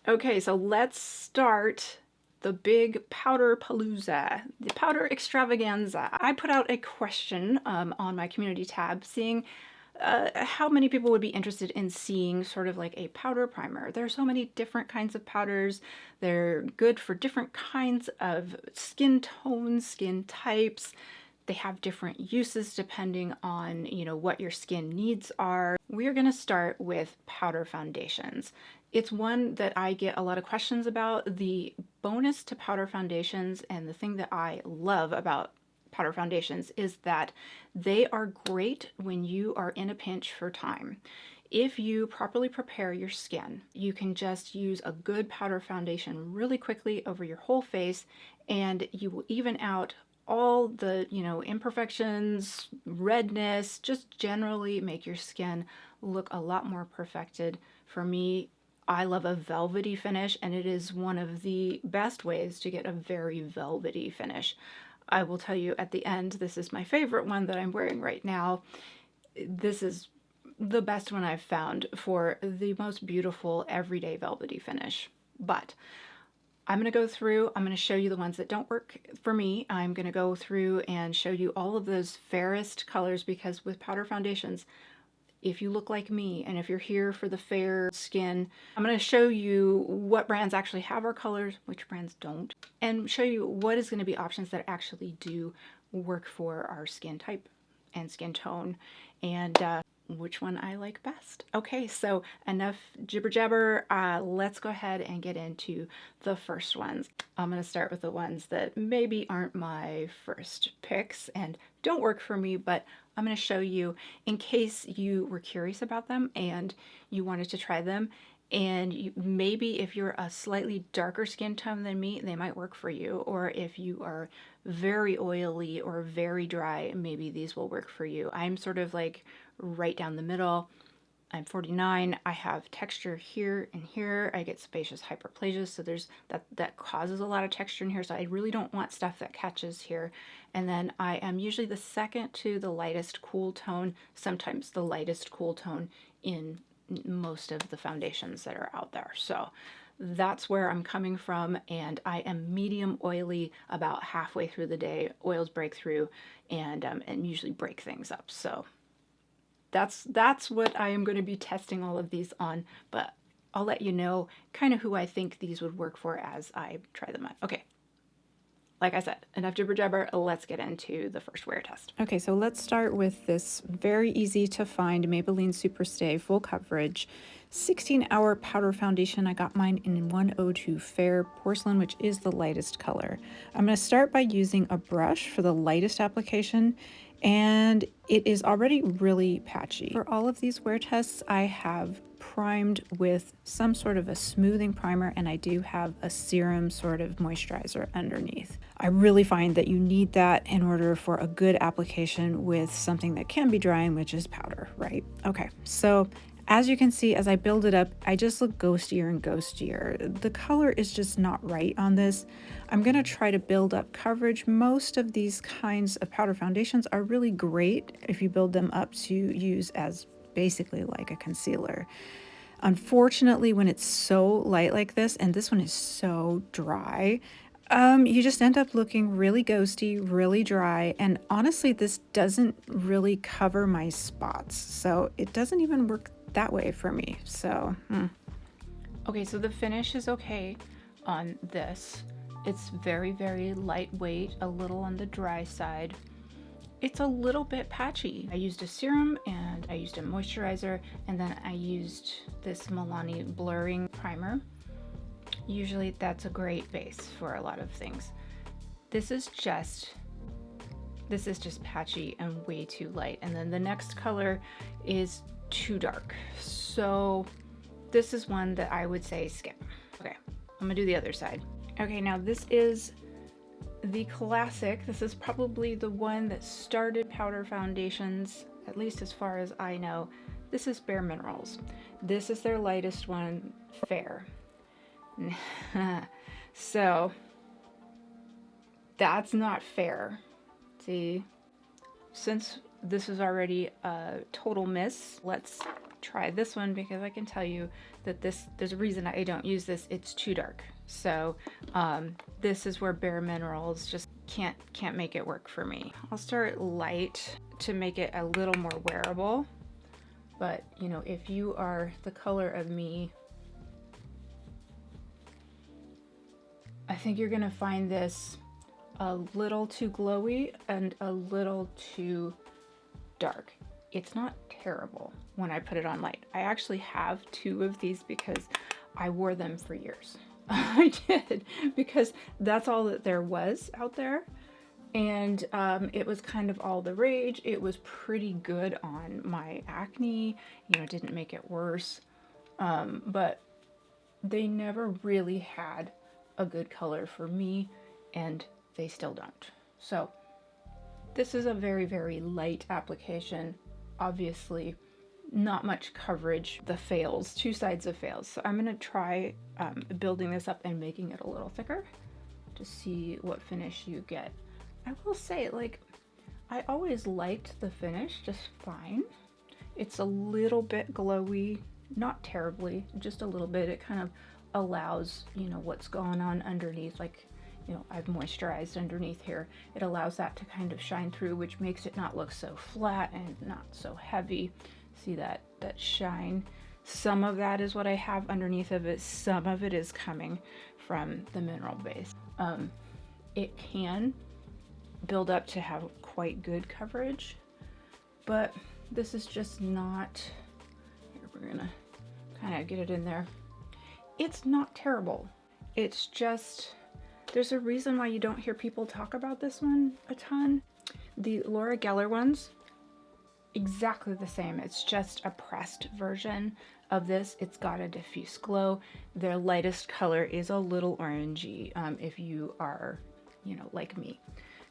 Okay, so let's start the big powder palooza, the powder extravaganza. I put out a question on my community tab seeing how many people would be interested in seeing sort of like a powder primer. There are so many different kinds of powders. They're good for different kinds of skin tones, skin types. They have different uses depending on, what your skin needs are. We're going to start with powder foundations. It's one that I get a lot of questions about. The bonus to powder foundations and the thing that I love about powder foundations is that they are great when you are in a pinch for time. If you properly prepare your skin, you can just use a good powder foundation really quickly over your whole face, and you will even out all the, imperfections, redness, just generally make your skin look a lot more perfected. For me, I love a velvety finish, and it is one of the best ways to get a very velvety finish. I will tell you at the end, this is my favorite one that I'm wearing right now. This is the best one I've found for the most beautiful everyday velvety finish. But I'm going to go through, I'm going to show you the ones that don't work for me. I'm going to go through and show you all of those fairest colors, because with powder foundations, if you look like me and if you're here for the fair skin, I'm going to show you what brands actually have our colors, which brands don't, and show you what is going to be options that actually do work for our skin type and skin tone, and which one I like best. Okay, so enough jibber jabber. Let's go ahead and get into the first ones. I'm going to start with the ones that maybe aren't my first picks and don't work for me, but I'm going to show you in case you were curious about them and you wanted to try them. And maybe if you're a slightly darker skin tone than me, they might work for you. Or if you are very oily or very dry, maybe these will work for you. I'm sort of like right down the middle. I'm 49. I have texture here and here. I get sebaceous hyperplasia, so there's that causes a lot of texture in here. So I really don't want stuff that catches here. And then I am usually the second to the lightest cool tone, sometimes the lightest cool tone in most of the foundations that are out there. So that's where I'm coming from, and I am medium oily about halfway through the day. Oils break through and usually break things up. So that's what I am going to be testing all of these on, but I'll let you know kind of who I think these would work for as I try them out. Okay. Like I said, enough jibber jabber, let's get into the first wear test. Okay, so let's start with this very easy to find Maybelline Superstay Full Coverage 16-hour powder foundation. I got mine in 102 Fair Porcelain, which is the lightest color. I'm going to start by using a brush for the lightest application, and it is already really patchy. For all of these wear tests, I have primed with some sort of a smoothing primer, and I do have a serum sort of moisturizer underneath. I really find that you need that in order for a good application with something that can be drying, which is powder, right? Okay, so as you can see, as I build it up, I just look ghostier and ghostier. The color is just not right on this. I'm gonna try to build up coverage. Most of these kinds of powder foundations are really great if you build them up to use as basically like a concealer. Unfortunately, when it's so light like this, and this one is so dry, you just end up looking really ghosty, really dry, and honestly, this doesn't really cover my spots, so it doesn't even work that way for me. So, Okay, so the finish is okay on this. It's very, very lightweight, a little on the dry side. It's a little bit patchy. I used a serum and I used a moisturizer, and then I used this Milani blurring primer. Usually that's a great base for a lot of things. This is just patchy and way too light. And then the next color is too dark. So this is one that I would say skip. Okay, I'm gonna do the other side. Okay, now this is the classic. This is probably the one that started powder foundations, at least as far as I know. This is Bare Minerals. This is their lightest one, Fair. So that's not fair. See, since this is already a total miss, let's try this one because I can tell you that there's a reason I don't use this. It's too dark. So this is where Bare Minerals just can't make it work for me. I'll start light to make it a little more wearable. But you know, if you are the color of me, I think you're gonna find this a little too glowy and a little too dark. It's not terrible when I put it on light. I actually have 2 of these because I wore them for years. I did, because that's all that there was out there. And it was kind of all the rage. It was pretty good on my acne, you know, didn't make it worse. But they never really had a good color for me, and they still don't. So this is a very, very light application. Obviously, not much coverage. The fails, 2 sides of fails. So I'm gonna try building this up and making it a little thicker to see what finish you get. I will say, like, I always liked the finish just fine. It's a little bit glowy, not terribly, just a little bit. It kind of allows, you know, what's going on underneath, like, you know, I've moisturized underneath here. It allows that to kind of shine through, which makes it not look so flat and not so heavy. See that shine? Some of that is what I have underneath of it. Some of it is coming from the mineral base. It can build up to have quite good coverage, but this is just not, here, we're gonna kind of get it in there. It's not terrible. It's just, there's a reason why you don't hear people talk about this one a ton. The Laura Geller ones, exactly the same. It's just a pressed version of this. It's got a diffuse glow. Their lightest color is a little orangey, if you are, you know, like me.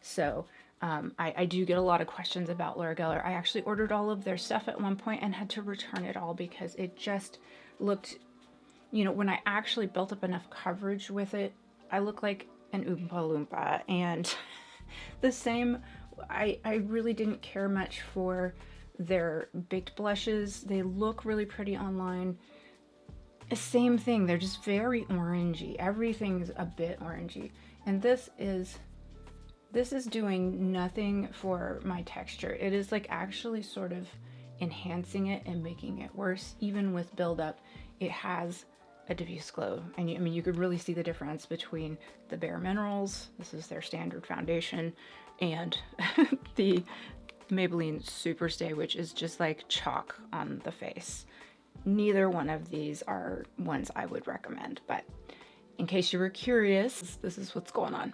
So I do get a lot of questions about Laura Geller. I actually ordered all of their stuff at one point and had to return it all because it just looked, you know, when I actually built up enough coverage with it, I look like an Oompa Loompa. And the same, I really didn't care much for their baked blushes. They look really pretty online. Same thing, they're just very orangey. Everything's a bit orangey. And this is doing nothing for my texture. It is like actually sort of enhancing it and making it worse. Even with buildup, it has a diffuse glow. And I mean, you could really see the difference between the Bare Minerals, this is their standard foundation, and the Maybelline Superstay, which is just like chalk on the face. Neither one of these are ones I would recommend, but in case you were curious, this is what's going on.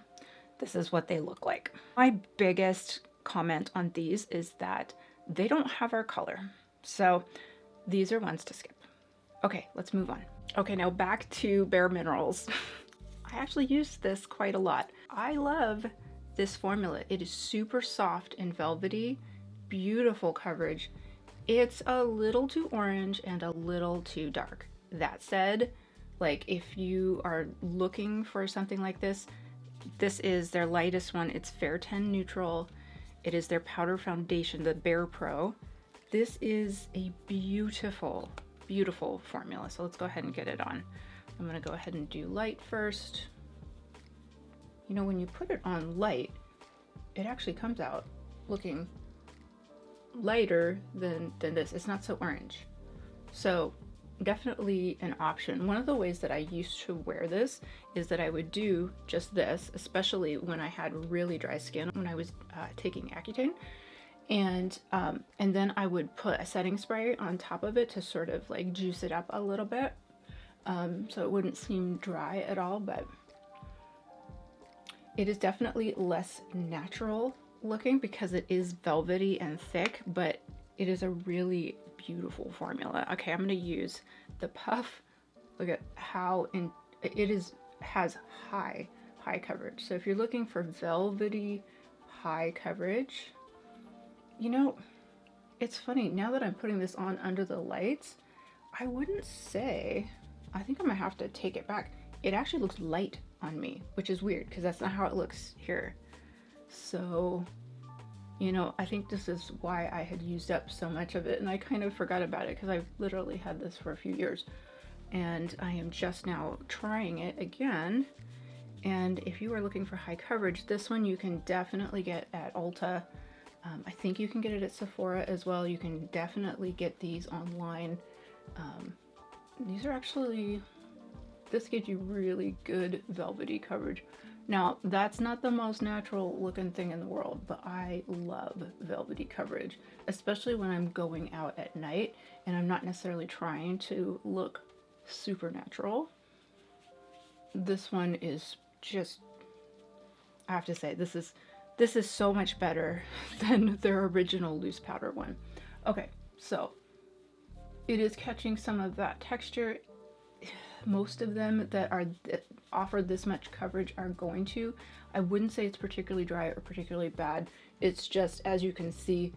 This is what they look like. My biggest comment on these is that they don't have our color. So these are ones to skip. Okay, let's move on. Okay, now back to Bare Minerals. I actually use this quite a lot. I love this formula. It is super soft and velvety, beautiful coverage. It's a little too orange and a little too dark. That said, like if you are looking for something like this, this is their lightest one. It's Fair 10 Neutral. It is their powder foundation, the Bare Pro. This is a beautiful, beautiful formula. So let's go ahead and get it on. I'm gonna go ahead and do light first. You know, when you put it on light, it actually comes out looking lighter than this. It's not so orange. So definitely an option. One of the ways that I used to wear this is that I would do just this, especially when I had really dry skin, when I was taking Accutane, and then I would put a setting spray on top of it to sort of like juice it up a little bit, so it wouldn't seem dry at all. But it is definitely less natural looking because it is velvety and thick, but it is a really beautiful formula. Okay, I'm gonna use the puff. Look at how has high coverage. So if you're looking for velvety high coverage, you know, it's funny, now that I'm putting this on under the lights, I wouldn't say, I think I'm gonna have to take it back. It actually looks light on me, which is weird because that's not how it looks here. So You know, I think this is why I had used up so much of it, and I kind of forgot about it because I've literally had this for a few years, and I am just now trying it again. And if you are looking for high coverage, this one you can definitely get at Ulta. I think you can get it at Sephora as well. You can definitely get these online. These are actually, this gives you really good velvety coverage. Now, that's not the most natural looking thing in the world, but I love velvety coverage, especially when I'm going out at night and I'm not necessarily trying to look super natural. This one is just, I have to say, this is so much better than their original loose powder one. Okay, so it is catching some of that texture. Most of them that offer this much coverage are going to. I wouldn't say it's particularly dry or particularly bad. It's just, as you can see,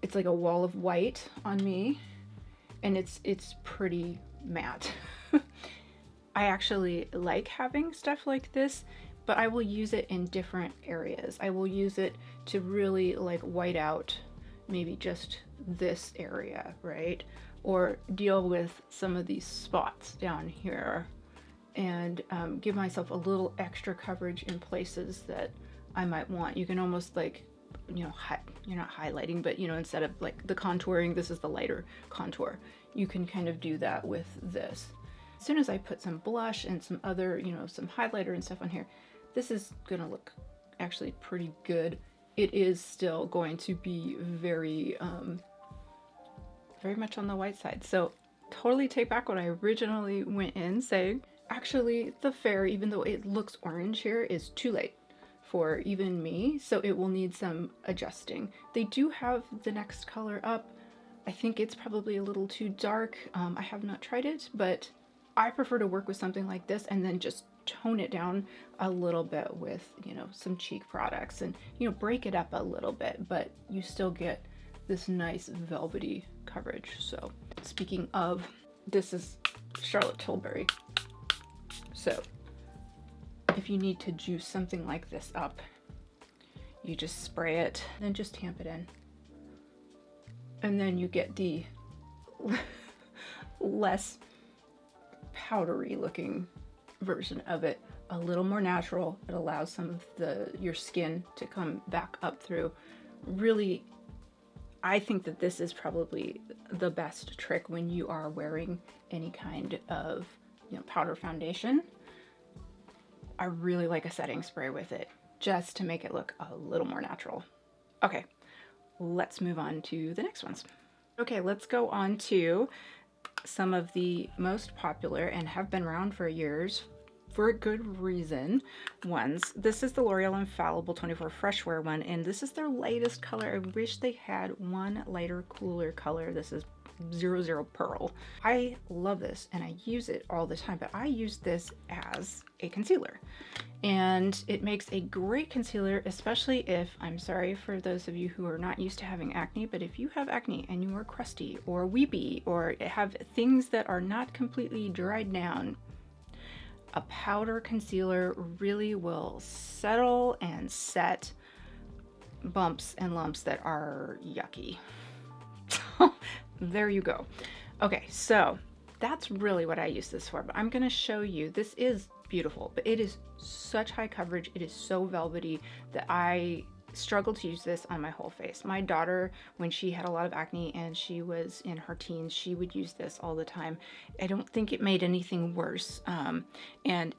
it's like a wall of white on me, and it's pretty matte. I actually like having stuff like this, but I will use it in different areas. I will use it to really like white out maybe just this area, right? Or deal with some of these spots down here and give myself a little extra coverage in places that I might want. You can almost like, you know, you're not highlighting, but you know, instead of like the contouring, this is the lighter contour. You can kind of do that with this. As soon as I put some blush and some other, you know, some highlighter and stuff on here, this is gonna look actually pretty good. It is still going to be very, very much on the white side. So totally take back what I originally went in saying. Actually, the Fair, even though it looks orange here, is too light for even me, so it will need some adjusting. They do have the next color up. I think it's probably a little too dark. I have not tried it, but I prefer to work with something like this and then just tone it down a little bit with, you know, some cheek products and, you know, break it up a little bit, but you still get this nice velvety coverage. So speaking of, this is Charlotte Tilbury. So if you need to juice something like this up, you just spray it and just tamp it in. And then you get the less powdery looking version of it, a little more natural. It allows some of your skin to come back up through. Really, I think that this is probably the best trick when you are wearing any kind of, you know, powder foundation. I really like a setting spray with it just to make it look a little more natural. Okay, let's move on to the next ones. Okay, let's go on to some of the most popular and have been around for years for a good reason ones. This is the L'Oreal Infallible 24 Fresh Wear one, and this is their lightest color. I wish they had one lighter, cooler color. This is 00 Pearl. I love this and I use it all the time, but I use this as a concealer. And it makes a great concealer, especially if, I'm sorry for those of you who are not used to having acne, but if you have acne and you are crusty or weepy or have things that are not completely dried down, a powder concealer really will settle and set bumps and lumps that are yucky. There you go. Okay, so that's really what I use this for, but I'm gonna show you. This is beautiful, but it is such high coverage. It is so velvety that I struggle to use this on my whole face. My daughter, when she had a lot of acne and she was in her teens, she would use this all the time. I don't think it made anything worse. And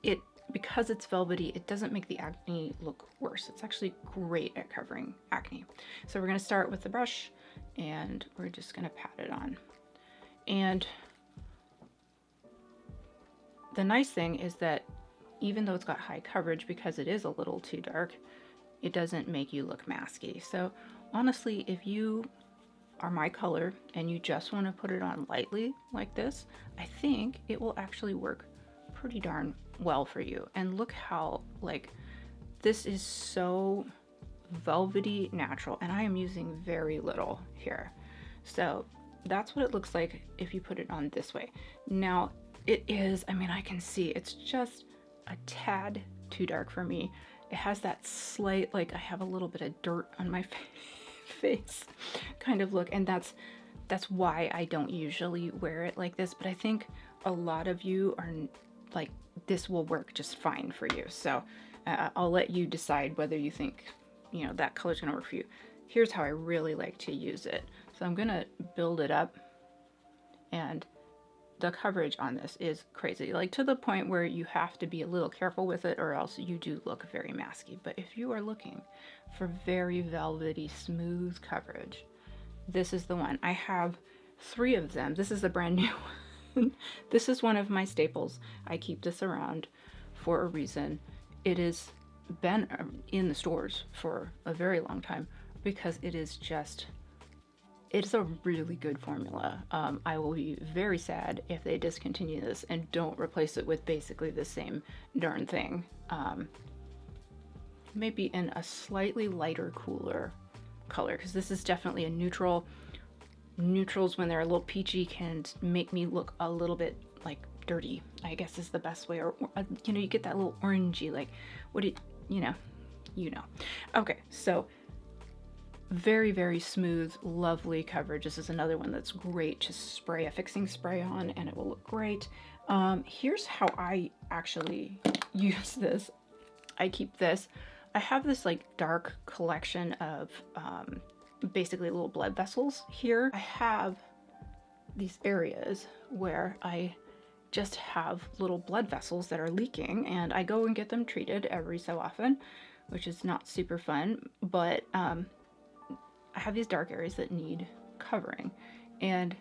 because it's velvety, it doesn't make the acne look worse. It's actually great at covering acne. So we're gonna start with the brush and we're just gonna pat it on. And the nice thing is that even though it's got high coverage, because it is a little too dark, it doesn't make you look masky. So honestly, if you are my color and you just want to put it on lightly like this, I think it will actually work pretty darn well for you. And look how, like, this is so velvety natural, and I am using very little here. So that's what it looks like if you put it on this way. Now it is, I mean, I can see it's just a tad too dark for me, it has that slight, like I have a little bit of dirt on my face kind of look, and that's why I don't usually wear it like this, but I think a lot of you are like, this will work just fine for you. So I'll let you decide whether you think, you know, that color's gonna work for you. Here's how I really like to use it. So I'm gonna build it up, and the coverage on this is crazy, like to the point where you have to be a little careful with it or else you do look very masky. But if you are looking for very velvety, smooth coverage, this is the one. I have 3 of them. This is the brand new one. This is one of my staples. I keep this around for a reason. It has been in the stores for a very long time because it is just, it's a really good formula. I will be very sad if they discontinue this and don't replace it with basically the same darn thing. Maybe in a slightly lighter, cooler color, because this is definitely a neutral. Neutrals, when they're a little peachy, can make me look a little bit like dirty, I guess is the best way. Or you know, you get that little orangey, like, what do you know. Okay, so very, very smooth, lovely coverage. This is another one that's great to spray a fixing spray on and it will look great. Here's how I actually use this. I keep this. I have this like dark collection of basically little blood vessels here. I have these areas where I just have little blood vessels that are leaking, and I go and get them treated every so often, which is not super fun, but I have these dark areas that need covering. And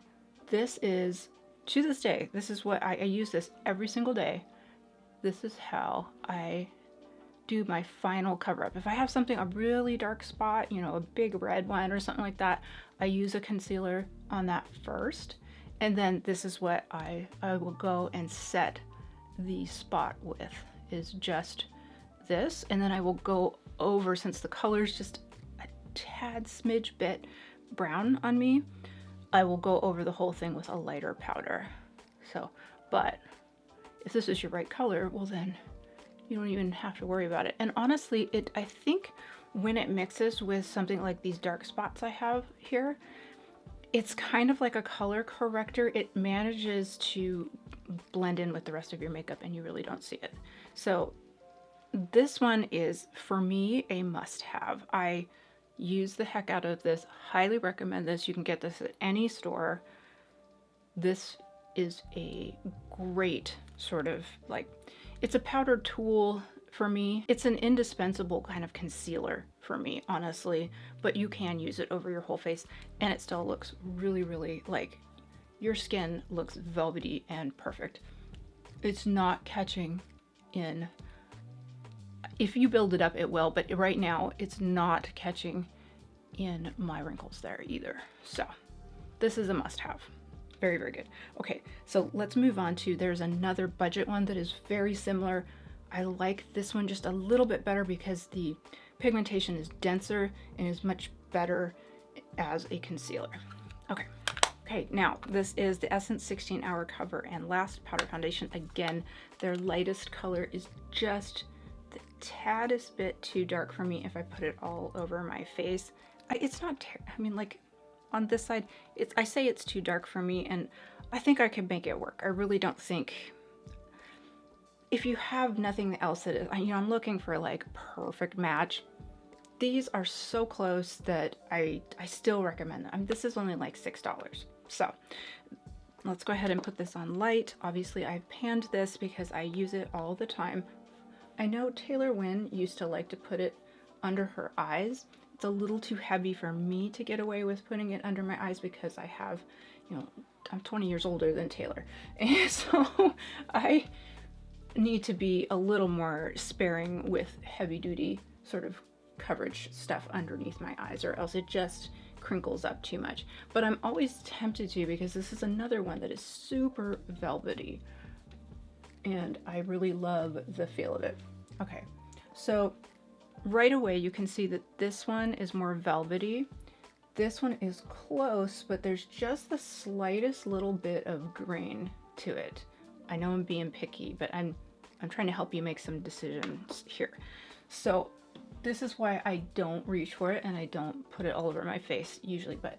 this is, to this day, this is what I use this every single day. This is how I do my final cover up. If I have something, a really dark spot, you know, a big red one or something like that, I use a concealer on that first. And then this is what I will go and set the spot with, is just this. And then I will go over, since the color's just a tad smidge bit brown on me, I will go over the whole thing with a lighter powder. So, but if this is your right color, well then you don't even have to worry about it. And honestly, I think when it mixes with something like these dark spots I have here, it's kind of like a color corrector. It manages to blend in with the rest of your makeup and you really don't see it. So this one is, for me, a must-have. I use the heck out of this. Highly recommend this. You can get this at any store. This is a great sort of like, it's a powder tool for me. It's an indispensable kind of concealer for me, honestly, but you can use it over your whole face and it still looks really, really like your skin looks velvety and perfect. It's not catching in. If you build it up, it will, but right now it's not catching in my wrinkles there either. So this is a must-have. Very, very good. Okay, so let's move on to, there's another budget one that is very similar. I like this one just a little bit better because the pigmentation is denser and is much better as a concealer. Okay, now this is the Essence 16 Hour Cover and Last Powder Foundation. Again, their lightest color is just the taddest bit too dark for me if I put it all over my face. It's not, I mean, like, on this side, I say it's too dark for me, and I think I can make it work. I really don't think, if you have nothing else that is, you know, I'm looking for like perfect match. These are so close that I still recommend them. I mean, this is only like $6. So let's go ahead and put this on light. Obviously I've panned this because I use it all the time. I know Taylor Wynn used to like to put it under her eyes. It's a little too heavy for me to get away with putting it under my eyes because I have, you know, I'm 20 years older than Taylor. And so I need to be a little more sparing with heavy duty sort of coverage stuff underneath my eyes, or else it just crinkles up too much. But I'm always tempted to, because this is another one that is super velvety and I really love the feel of it. Okay, so right away you can see that this one is more velvety. This one is close, but there's just the slightest little bit of grain to it. I know I'm being picky, but I'm I'm trying to help you make some decisions here. So this is why I don't reach for it and I don't put it all over my face usually, but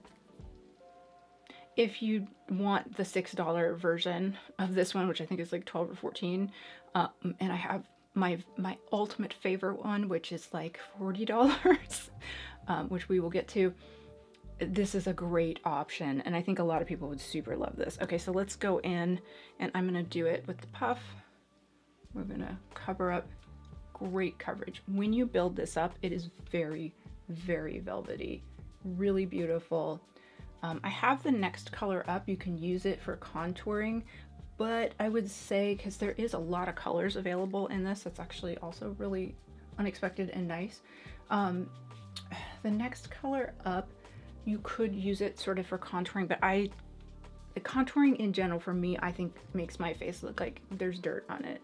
if you want the $6 version of this one, which I think is like 12 or 14, and I have my ultimate favorite one, which is like $40, which we will get to. This is a great option, and I think a lot of people would super love this. Okay, so let's go in, and I'm gonna do it with the puff. We're gonna cover up. Great coverage. When you build this up, it is very, very velvety, really beautiful. I have the next color up. You can use it for contouring, but I would say, because there is a lot of colors available in this, that's actually also really unexpected and nice. The next color up, you could use it sort of for contouring, but the contouring in general for me, I think makes my face look like there's dirt on it.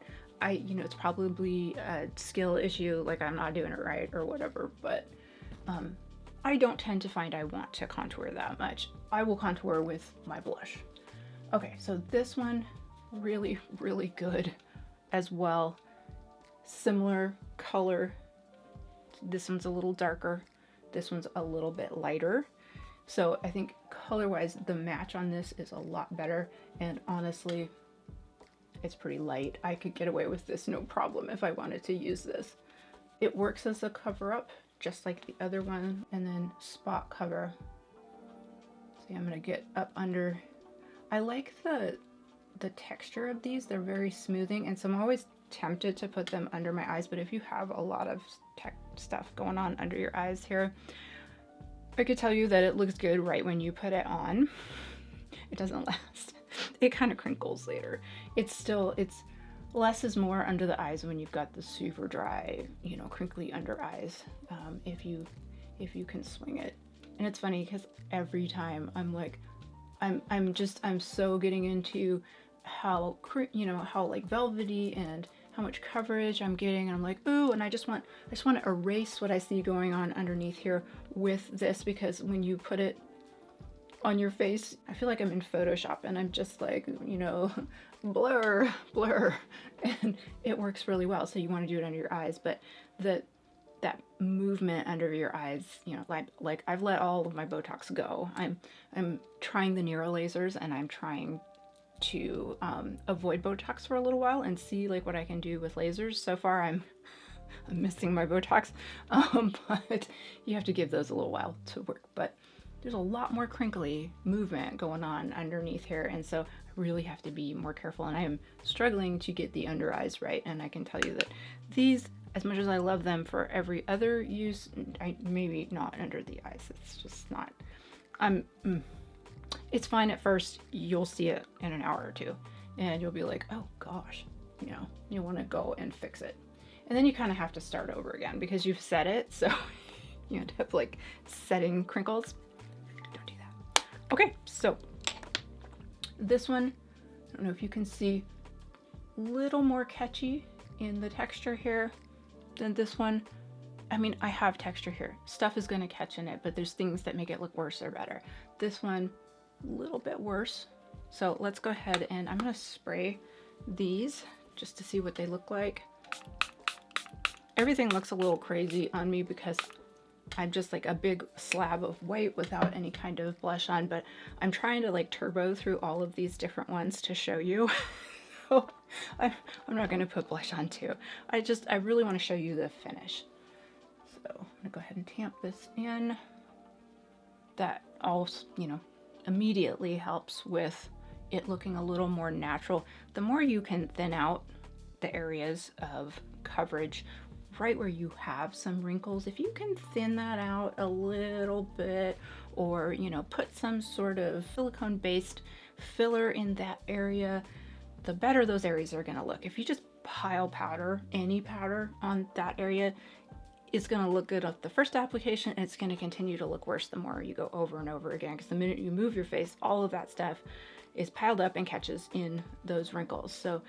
You know, it's probably a skill issue, like I'm not doing it right or whatever, but I don't tend to find I want to contour that much. I will contour with my blush. Okay, so this one, really, really good as well. Similar color. This one's a little darker. This one's a little bit lighter. So I think color-wise, the match on this is a lot better. And honestly, it's pretty light. I could get away with this no problem if I wanted to use this. It works as a cover-up, just like the other one, and then spot cover. See, I'm gonna get up under. I like the texture of these. They're very smoothing, and so I'm always tempted to put them under my eyes, but if you have a lot of tech stuff going on under your eyes here, I could tell you that it looks good right when you put it on. It doesn't last. It kind of crinkles later. It's less is more under the eyes when you've got the super dry, you know, crinkly under eyes, if you can swing it. And it's funny because every time I'm like, I'm so getting into how, you know, how like velvety and how much coverage I'm getting, and I'm like, ooh, and I just want to erase what I see going on underneath here with this, because when you put it on your face, I feel like I'm in Photoshop and I'm just like, you know, blur, and it works really well. So you want to do it under your eyes, but that movement under your eyes, you know, like I've let all of my Botox go. I'm trying the neuro lasers, and I'm trying to avoid Botox for a little while and see like what I can do with lasers. So far I'm missing my Botox, but you have to give those a little while to work. But there's a lot more crinkly movement going on underneath here, and so I really have to be more careful, and I am struggling to get the under eyes right. And I can tell you that these, as much as I love them for every other use, maybe not under the eyes. It's just not, it's fine at first. You'll see it in an hour or two and you'll be like, oh gosh, you know, you want to go and fix it. And then you kind of have to start over again because you've set it. So you end up like setting crinkles. Don't do that. Okay, so this one, I don't know if you can see, a little more catchy in the texture here than this one. I mean, I have texture here. Stuff is going to catch in it, but there's things that make it look worse or better. This one, a little bit worse. So let's go ahead and I'm going to spray these just to see what they look like. Everything looks a little crazy on me because I'm just like a big slab of white without any kind of blush on, but I'm trying to like turbo through all of these different ones to show you. So I'm not going to put blush on too. I really want to show you the finish. So I'm going to go ahead and tamp this in. That all, you know, immediately helps with it looking a little more natural. The more you can thin out the areas of coverage right where you have some wrinkles, if you can thin that out a little bit, or, you know, put some sort of silicone based filler in that area, the better those areas are going to look. If you just pile powder, any powder on that area, it's going to look good at the first application, and it's going to continue to look worse the more you go over and over again, because the minute you move your face, all of that stuff is piled up and catches in those wrinkles. So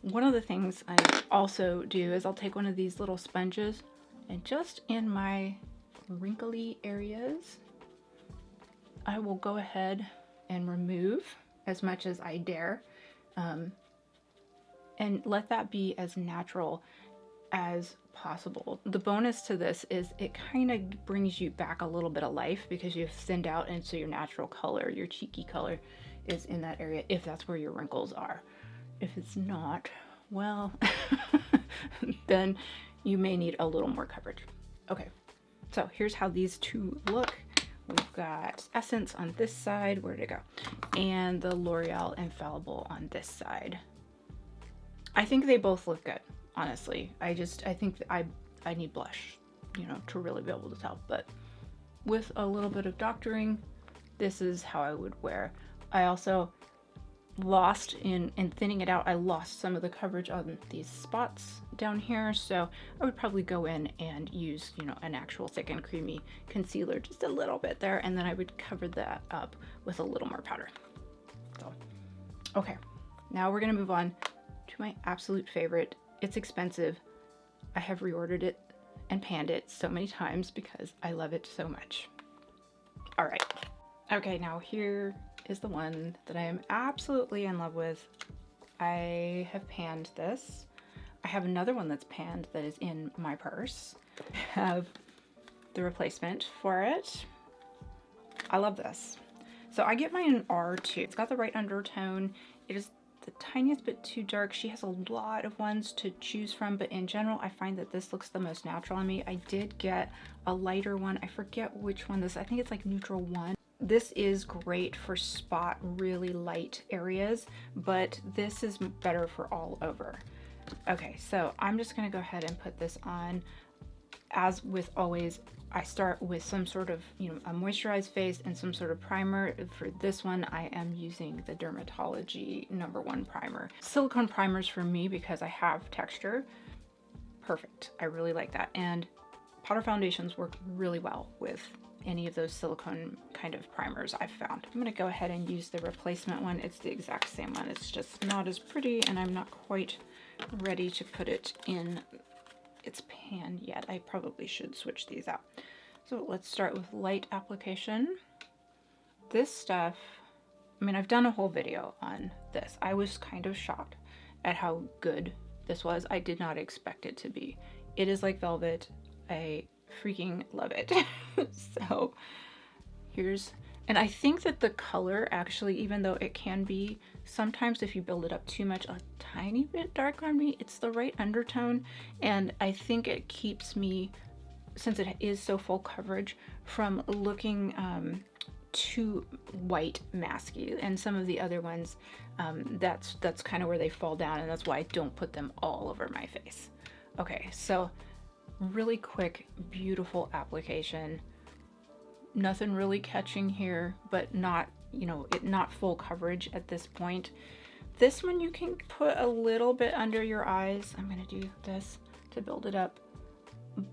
one of the things I also do is I'll take one of these little sponges and just in my wrinkly areas, I will go ahead and remove as much as I dare. And and let that be as natural as possible. The bonus to this is it kind of brings you back a little bit of life because you've thinned out, and so your natural color, your cheeky color, is in that area if that's where your wrinkles are. If it's not, well, then you may need a little more coverage. Okay, so here's how these two look. We've got Essence on this side, where did it go? And the L'Oreal Infallible on this side. I think they both look good, honestly. I think I need blush, you know, to really be able to tell. But with a little bit of doctoring, this is how I would wear. I also lost in thinning it out, I lost some of the coverage on these spots down here, so I would probably go in and use, you know, an actual thick and creamy concealer just a little bit there, and then I would cover that up with a little more powder. So okay, now we're gonna move on to my absolute favorite. It's expensive. I have reordered it and panned it so many times because I love it so much. All right, okay, now here is the one that I am absolutely in love with. I have panned this. I have another one that's panned that is in my purse. I have the replacement for it. I love this. So I get mine in R2. It's got the right undertone. It is the tiniest bit too dark. She has a lot of ones to choose from, but in general, I find that this looks the most natural on me. I did get a lighter one. I forget which one this is. I think it's like neutral 1. This is great for spot really light areas, but this is better for all over. Okay, so I'm just gonna go ahead and put this on. As with always, I start with some sort of, you know, a moisturized face and some sort of primer. For this one, I am using the Dermatology #1 primer. Silicone primers for me, because I have texture, perfect. I really like that. And powder foundations work really well with any of those silicone kind of primers I've found. I'm gonna go ahead and use the replacement one. It's the exact same one. It's just not as pretty, and I'm not quite ready to put it in its pan yet. I probably should switch these out. So let's start with light application. This stuff, I mean, I've done a whole video on this. I was kind of shocked at how good this was. I did not expect it to be. It is like velvet. I freaking love it. So here's, and I think that the color actually, even though it can be sometimes if you build it up too much, a tiny bit dark on me, it's the right undertone, and I think it keeps me, since it is so full coverage, from looking too white masky. And some of the other ones, that's kind of where they fall down, and that's why I don't put them all over my face. Okay, so really quick, beautiful application. Nothing really catching here, but not, you know, not full coverage at this point. This one you can put a little bit under your eyes. I'm gonna do this to build it up.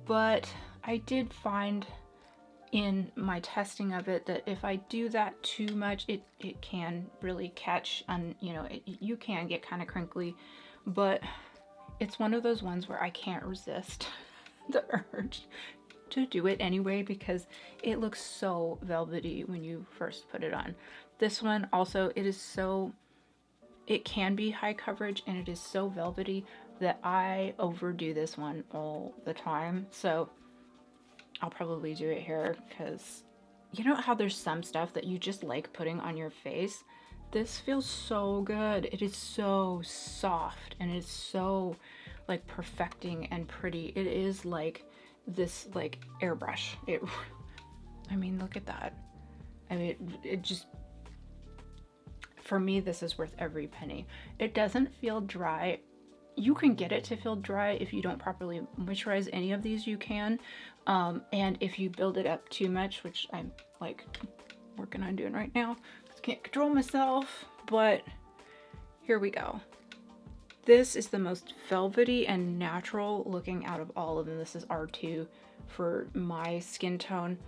But I did find in my testing of it that if I do that too much, it can really catch on, you know, you can get kind of crinkly, but it's one of those ones where I can't resist the urge to do it anyway because it looks so velvety when you first put it on. This one also, it can be high coverage, and it is so velvety that I overdo this one all the time. So I'll probably do it here because you know how there's some stuff that you just like putting on your face? This feels so good. It is so soft, and it's so like perfecting and pretty. It is like this like airbrush. I mean, look at that. I mean, it just, for me, this is worth every penny. It doesn't feel dry. You can get it to feel dry if you don't properly moisturize any of these, you can. And if you build it up too much, which I'm like working on doing right now, I can't control myself, but here we go. This is the most velvety and natural looking out of all of them. This is R2 for my skin tone.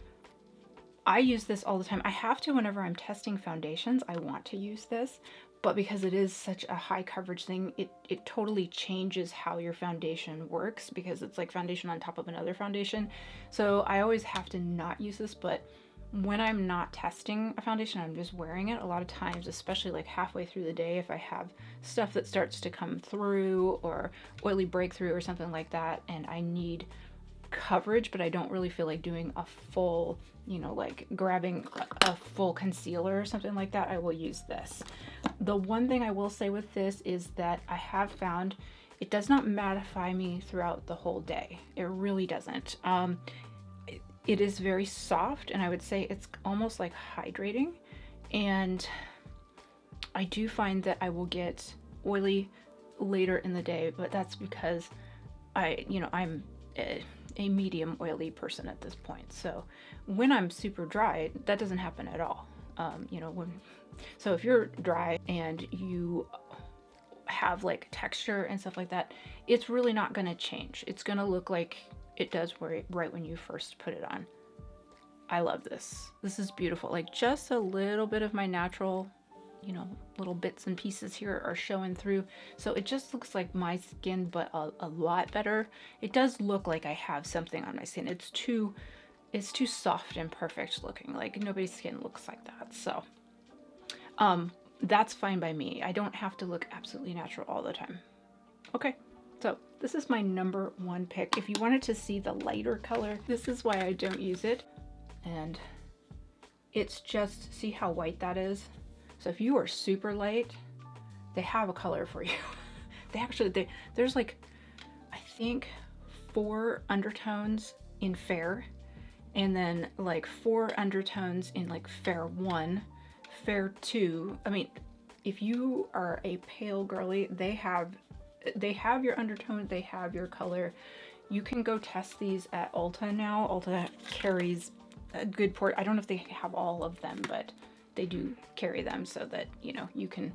I use this all the time. I have to whenever I'm testing foundations. I want to use this, but because it is such a high coverage thing, it totally changes how your foundation works because it's like foundation on top of another foundation. So I always have to not use this, but when I'm not testing a foundation, I'm just wearing it, a lot of times, especially like halfway through the day, if I have stuff that starts to come through or oily breakthrough or something like that, and I need coverage, but I don't really feel like doing a full, you know, like grabbing a full concealer or something like that, I will use this. The one thing I will say with this is that I have found it does not mattify me throughout the whole day. It really doesn't. It is very soft, and I would say it's almost like hydrating. And I do find that I will get oily later in the day, but that's because I'm a medium oily person at this point. So when I'm super dry, that doesn't happen at all. So if you're dry and you have like texture and stuff like that, it's really not going to change. It's going to look like it does right when you first put it on. I love this. This is beautiful. Like just a little bit of my natural, little bits and pieces here are showing through. So it just looks like my skin, but a lot better. It does look like I have something on my skin. It's too soft and perfect looking. Like nobody's skin looks like that. So, that's fine by me. I don't have to look absolutely natural all the time. Okay. So this is my number one pick. If you wanted to see the lighter color, this is why I don't use it. And it's just, see how white that is? So if you are super light, they have a color for you. There's like, I think 4 undertones in Fair, and then like 4 undertones in like Fair 1, Fair 2. I mean, if you are a pale girly, they have your undertone, they have your color. You can go test these at Ulta now. Ulta carries a good port. I don't know if they have all of them, but they do carry them so that, you can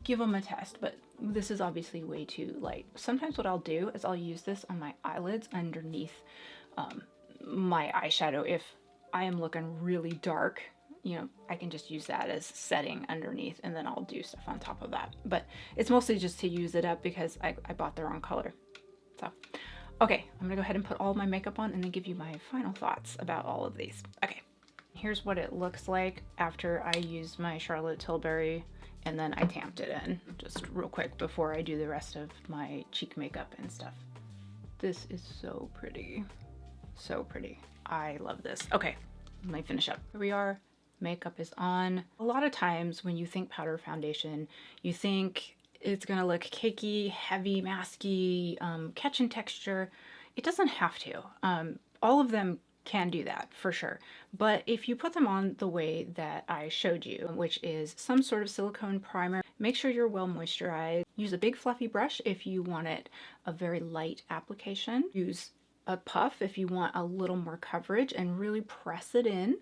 give them a test. But this is obviously way too light. Sometimes what I'll do is I'll use this on my eyelids underneath my eyeshadow. If I am looking really dark, I can just use that as setting underneath, and then I'll do stuff on top of that. But it's mostly just to use it up because I bought the wrong color. So, okay, I'm gonna go ahead and put all my makeup on and then give you my final thoughts about all of these. Okay, here's what it looks like after I used my Charlotte Tilbury and then I tamped it in just real quick before I do the rest of my cheek makeup and stuff. This is so pretty. So pretty. I love this. Okay, let me finish up. Here we are. Makeup is on. A lot of times when you think powder foundation, you think it's gonna look cakey, heavy, masky, catching texture. It doesn't have to. All of them can do that for sure. But if you put them on the way that I showed you, which is some sort of silicone primer, make sure you're well moisturized. Use a big fluffy brush if you want it a very light application. Use a puff if you want a little more coverage, and really press it in.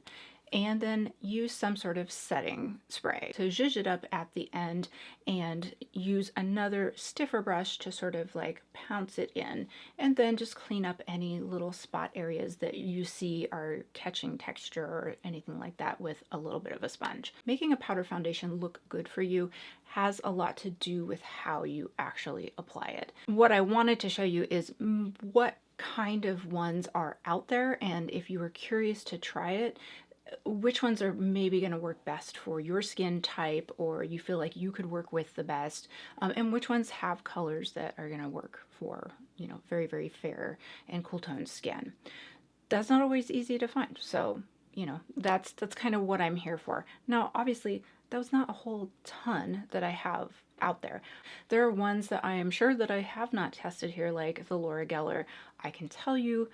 And then use some sort of setting spray to zhuzh it up at the end, and use another stiffer brush to sort of like pounce it in, and then just clean up any little spot areas that you see are catching texture or anything like that with a little bit of a sponge. Making a powder foundation look good for you has a lot to do with how you actually apply it. What I wanted to show you is what kind of ones are out there, and if you were curious to try it, which ones are maybe going to work best for your skin type, or you feel like you could work with the best, and which ones have colors that are going to work for, very, very fair and cool toned skin. That's not always easy to find. So, that's kind of what I'm here for. Now, obviously, that was not a whole ton that I have out there. There are ones that I am sure that I have not tested here, like the Laura Geller. I can tell you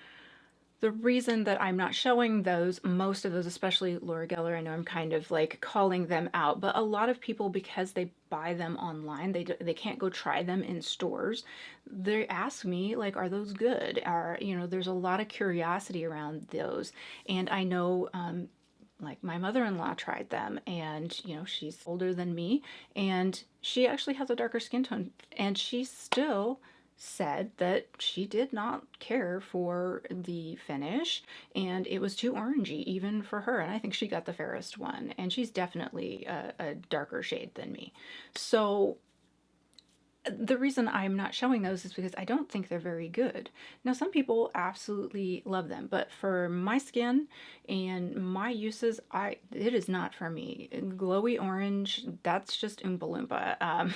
the reason that I'm not showing those, most of those, especially Laura Geller, I know I'm kind of like calling them out, but a lot of people, because they buy them online, they can't go try them in stores. They ask me, like, are those good? There's a lot of curiosity around those. And I know, like my mother-in-law tried them, and she's older than me, and she actually has a darker skin tone, and she still said that she did not care for the finish, and it was too orangey even for her, and I think she got the fairest one, and she's definitely a darker shade than me. So The reason I'm not showing those is because I don't think they're very good. Now, some people absolutely love them, but for my skin and my uses, it is not for me. Glowy orange, that's just Oompa Loompa.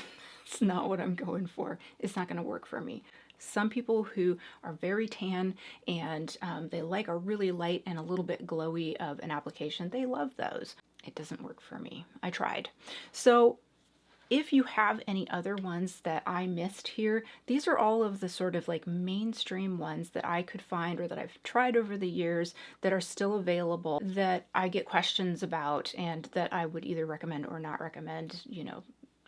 It's not what I'm going for. It's not going to work for me. Some people who are very tan and they like a really light and a little bit glowy of an application, they love those. It doesn't work for me. I tried. So if you have any other ones that I missed here, these are all of the sort of like mainstream ones that I could find or that I've tried over the years that are still available that I get questions about and that I would either recommend or not recommend.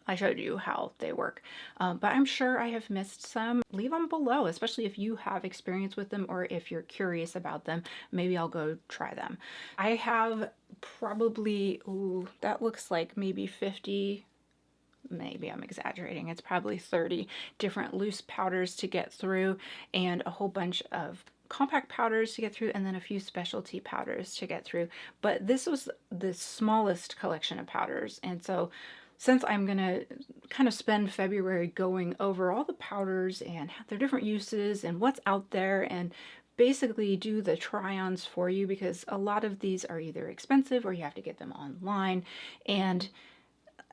I showed you how they work, but I'm sure I have missed some. Leave them below, especially if you have experience with them or if you're curious about them. Maybe I'll go try them. I have probably, ooh, that looks like maybe 50, maybe I'm exaggerating, it's probably 30 different loose powders to get through and a whole bunch of compact powders to get through and then a few specialty powders to get through. But this was the smallest collection of powders, and so since I'm gonna kind of spend February going over all the powders and their different uses and what's out there and basically do the try-ons for you, because a lot of these are either expensive or you have to get them online, and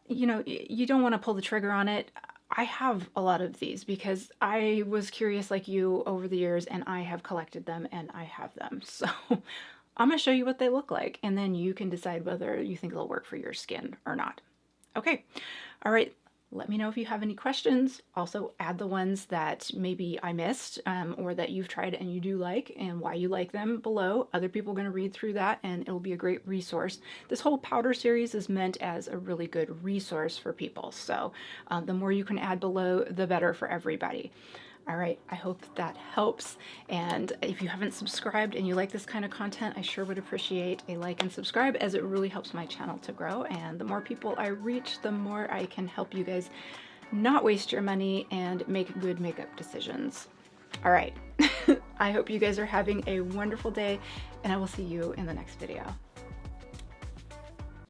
you don't want to pull the trigger on it. I have a lot of these because I was curious like you over the years and I have collected them and I have them. So I'm going to show you what they look like and then you can decide whether you think they'll work for your skin or not. Okay. All right. Let me know if you have any questions. Also add the ones that maybe I missed or that you've tried and you do like and why you like them below. Other people are going to read through that and it'll be a great resource. This whole powder series is meant as a really good resource for people. So the more you can add below, the better for everybody. All right, I hope that helps. And if you haven't subscribed and you like this kind of content, I sure would appreciate a like and subscribe, as it really helps my channel to grow. And the more people I reach, the more I can help you guys not waste your money and make good makeup decisions. All right, I hope you guys are having a wonderful day, and I will see you in the next video.